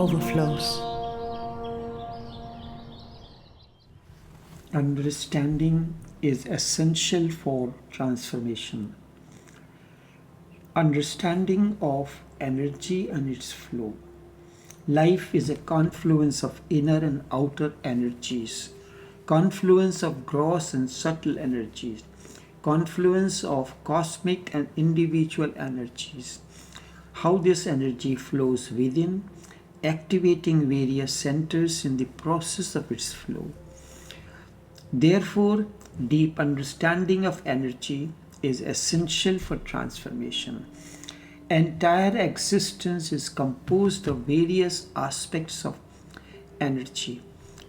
Overflows. Understanding is essential for transformation. Understanding of energy and its flow. Life is a confluence of inner and outer energies, confluence of gross and subtle energies, confluence of cosmic and individual energies. How this energy flows within, activating various centers in the process of its flow. Therefore, deep understanding of energy is essential for transformation. Entire existence is composed of various aspects of energy.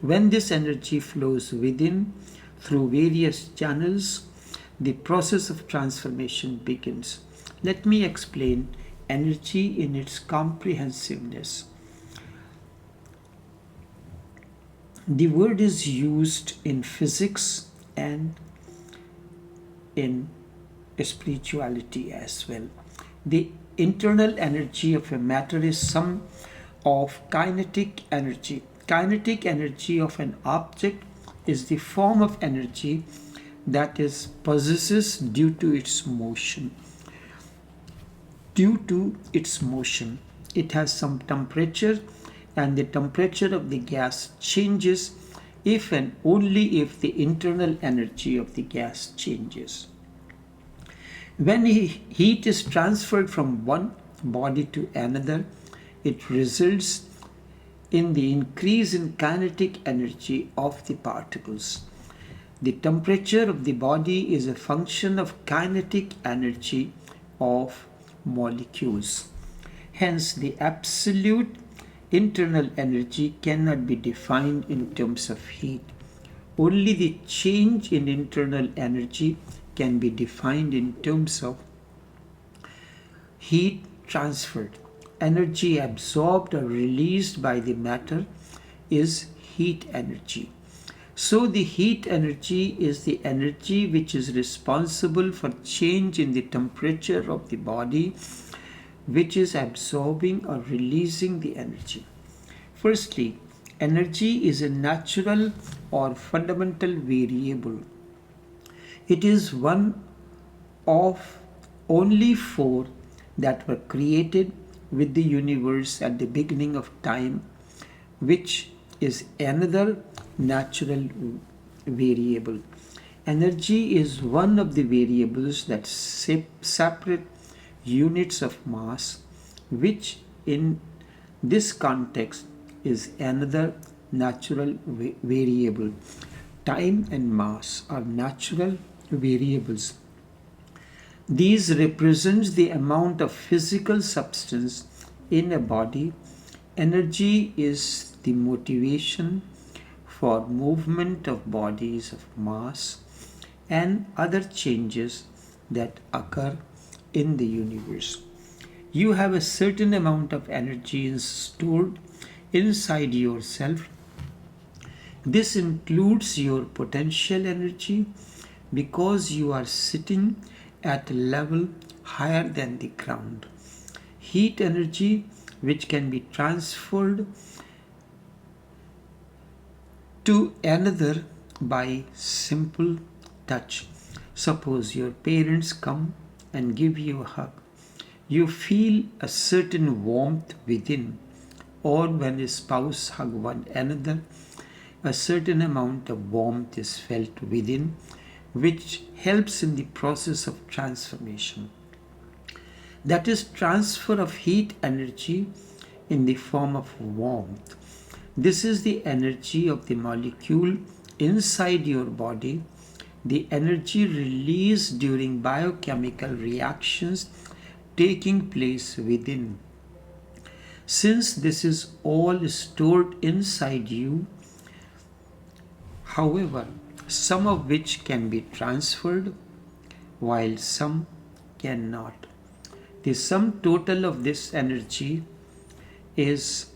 When this energy flows within through various channels, the process of transformation begins. Let me explain energy in its comprehensiveness. The word is used in physics and in spirituality as well. The internal energy of a matter is sum of kinetic energy. Kinetic energy of an object is the form of energy that is possesses due to its motion. Due to its motion, it has some temperature, and the temperature of the gas changes if and only if the internal energy of the gas changes. When heat is transferred from one body to another, it results in the increase in kinetic energy of the particles. The temperature of the body is a function of kinetic energy of molecules. Hence, the absolute internal energy cannot be defined in terms of heat. Only the change in internal energy can be defined in terms of heat transferred. Energy absorbed or released by the matter is heat energy. So the heat energy is the energy which is responsible for change in the temperature of the body, which is absorbing or releasing the energy. Firstly, energy is a natural or fundamental variable. It is one of only four that were created with the universe at the beginning of time, which is another natural variable. Energy is one of the variables that separate units of mass, which in this context is another natural variable. Time and mass are natural variables. These represent the amount of physical substance in a body. Energy is the motivation for movement of bodies of mass and other changes that occur in the universe. You have a certain amount of energy stored inside yourself. This includes your potential energy because you are sitting at a level higher than the ground. Heat energy, which can be transferred to another by simple touch. Suppose your parents come and give you a hug. You feel a certain warmth within, or when a spouse hugs one another, a certain amount of warmth is felt within, which helps in the process of transformation. That is transfer of heat energy in the form of warmth. This is the energy of the molecule inside your body, the energy released during biochemical reactions taking place within. Since this is all stored inside you, however, some of which can be transferred while some cannot. The sum total of this energy is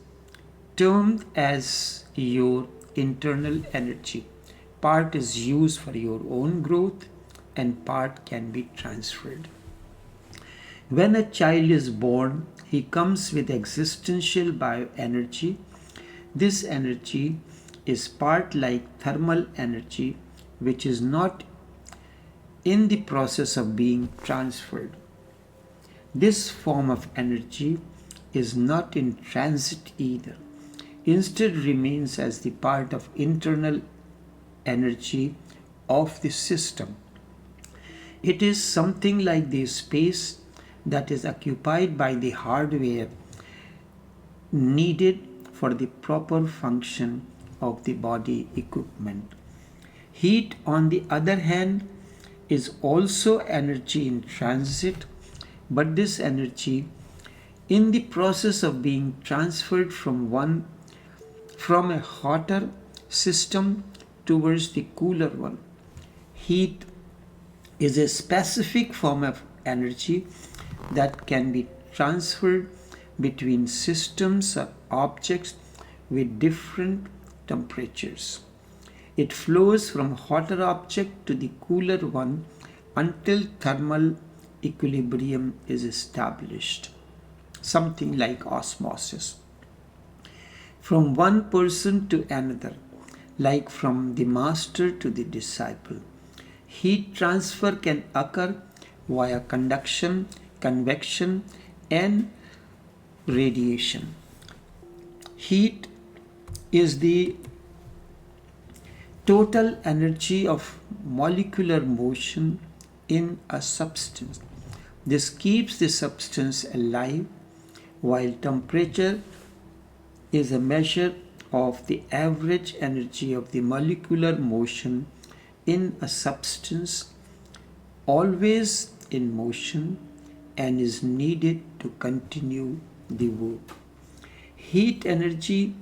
termed as your internal energy. Part is used for your own growth and part can be transferred. When a child is born, he comes with existential bioenergy. This energy is part like thermal energy, which is not in the process of being transferred. This form of energy is not in transit either. Instead remains as the part of internal energy of the system. It is something like the space that is occupied by the hardware needed for the proper function of the body equipment. Heat, on the other hand, is also energy in transit, but this energy in the process of being transferred from a hotter system towards the cooler one. Heat is a specific form of energy that can be transferred between systems or objects with different temperatures. It flows from hotter object to the cooler one until thermal equilibrium is established, something like osmosis. From one person to another, like from the master to the disciple. Heat transfer can occur via conduction, convection, and radiation. Heat is the total energy of molecular motion in a substance. This keeps the substance alive, while temperature is a measure of the average energy of the molecular motion in a substance, always in motion, and is needed to continue the work. Heat energy,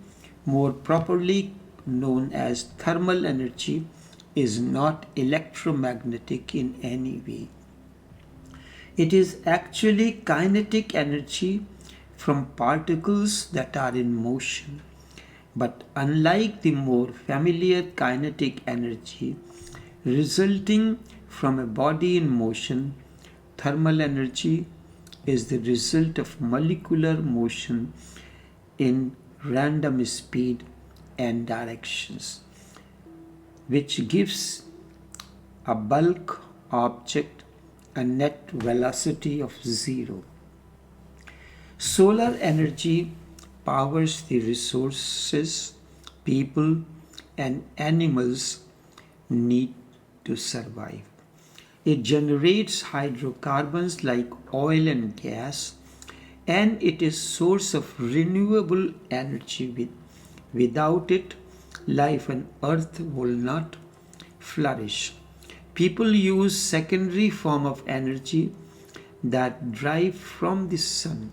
more properly known as thermal energy, is not electromagnetic in any way. It is actually kinetic energy from particles that are in motion. But unlike the more familiar kinetic energy resulting from a body in motion, thermal energy is the result of molecular motion in random speed and directions, which gives a bulk object a net velocity of zero. Solar energy powers the resources people and animals need to survive. It generates hydrocarbons like oil and gas, and it is source of renewable energy. Without it, life on earth will not flourish. People use secondary form of energy that derive from the sun,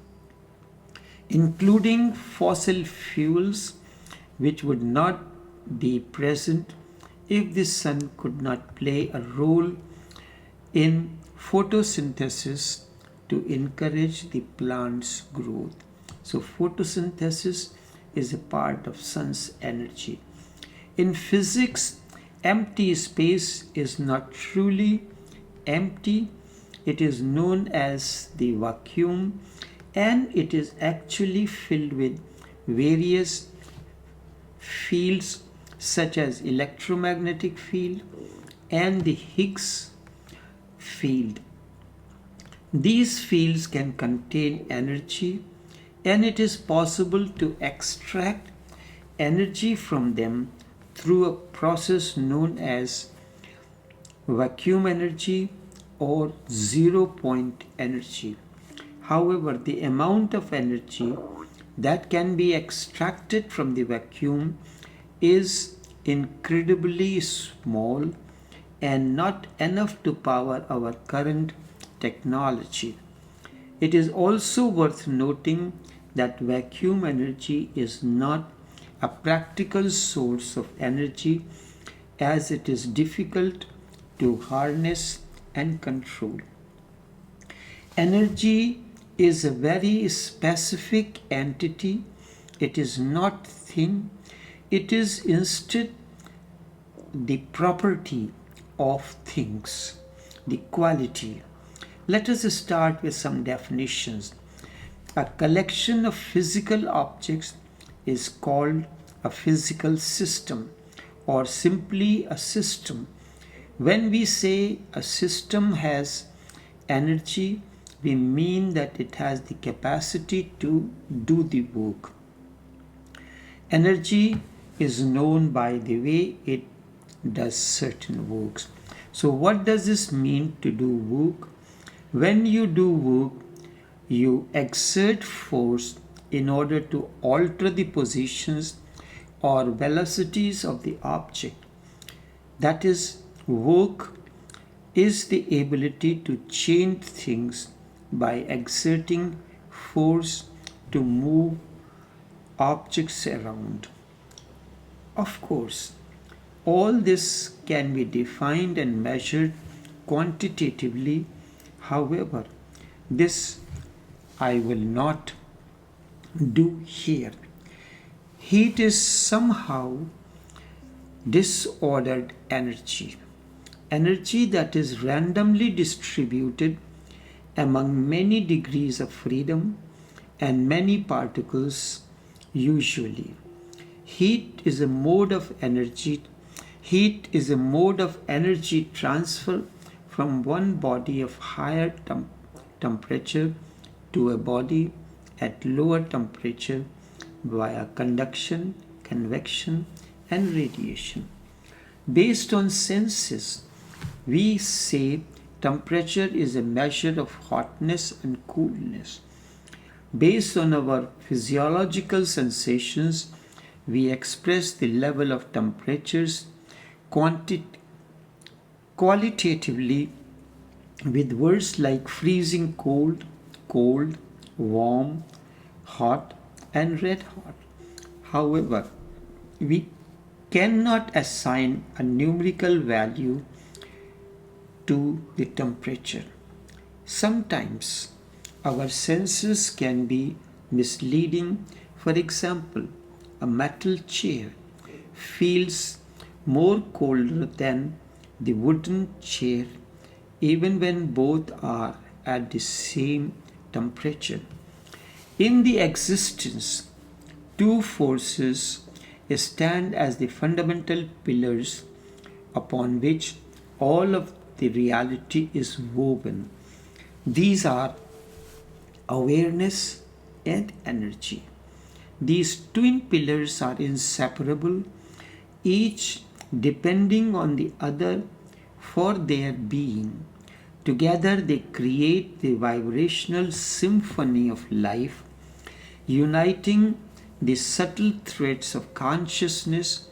including fossil fuels, which would not be present if the sun could not play a role in photosynthesis to encourage the plant's growth. So photosynthesis is a part of sun's energy. In physics, empty space is not truly empty. It is known as the vacuum, and it is actually filled with various fields such as electromagnetic field and the Higgs field. These fields can contain energy, and it is possible to extract energy from them through a process known as vacuum energy or zero point energy. However, the amount of energy that can be extracted from the vacuum is incredibly small and not enough to power our current technology. It is also worth noting that vacuum energy is not a practical source of energy, as it is difficult to harness and control. Energy is a very specific entity. It is not thing. It is instead the property of things, the quality. Let us start with some definitions. A collection of physical objects is called a physical system or simply a system. When we say a system has energy, we mean that it has the capacity to do the work. Energy is known by the way it does certain works. So, what does this mean to do work? When you do work, you exert force in order to alter the positions or velocities of the object. That is, work is the ability to change things by exerting force to move objects around. Of course, all this can be defined and measured quantitatively. However, this I will not do here. Heat is somehow disordered energy, energy that is randomly distributed among many degrees of freedom and many particles usually. Heat is a mode of energy. Heat is a mode of energy transfer from one body of higher temperature to a body at lower temperature via conduction, convection, and radiation. Based on senses, we say temperature is a measure of hotness and coolness. Based on our physiological sensations, we express the level of temperatures qualitatively with words like freezing cold, cold, warm, hot, and red hot. However, we cannot assign a numerical value to the temperature. Sometimes our senses can be misleading. For example, a metal chair feels more colder than the wooden chair even when both are at the same temperature. In the existence, two forces stand as the fundamental pillars upon which all of the reality is woven. These are awareness and energy. These twin pillars are inseparable, each depending on the other for their being. Together they create the vibrational symphony of life, uniting the subtle threads of consciousness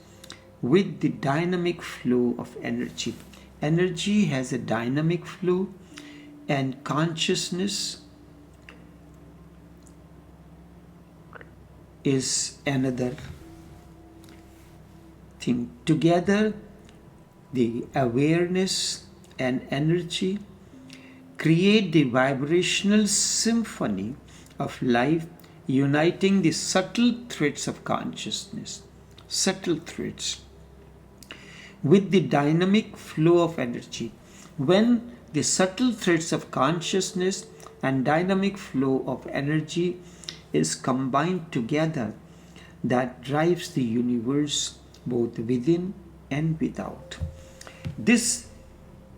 with the dynamic flow of energy. Energy has a dynamic flow, and consciousness is another thing. Together, the awareness and energy create the vibrational symphony of life, uniting the subtle threads of consciousness, subtle threads, with the dynamic flow of energy. When the subtle threads of consciousness and dynamic flow of energy is combined together, that drives the universe both within and without. This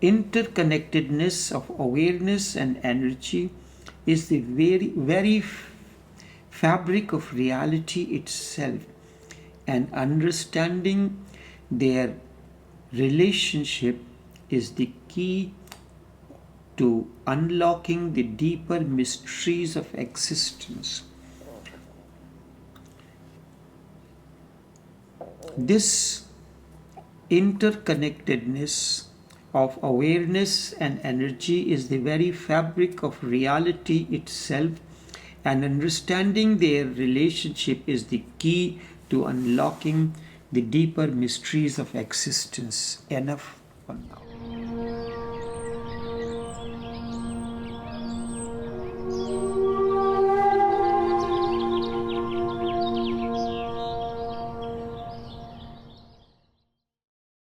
interconnectedness of awareness and energy is the very fabric of reality itself, and understanding their relationship is the key to unlocking the deeper mysteries of existence. This interconnectedness of awareness and energy is the very fabric of reality itself, and understanding their relationship is the key to unlocking the deeper mysteries of existence. Enough for now.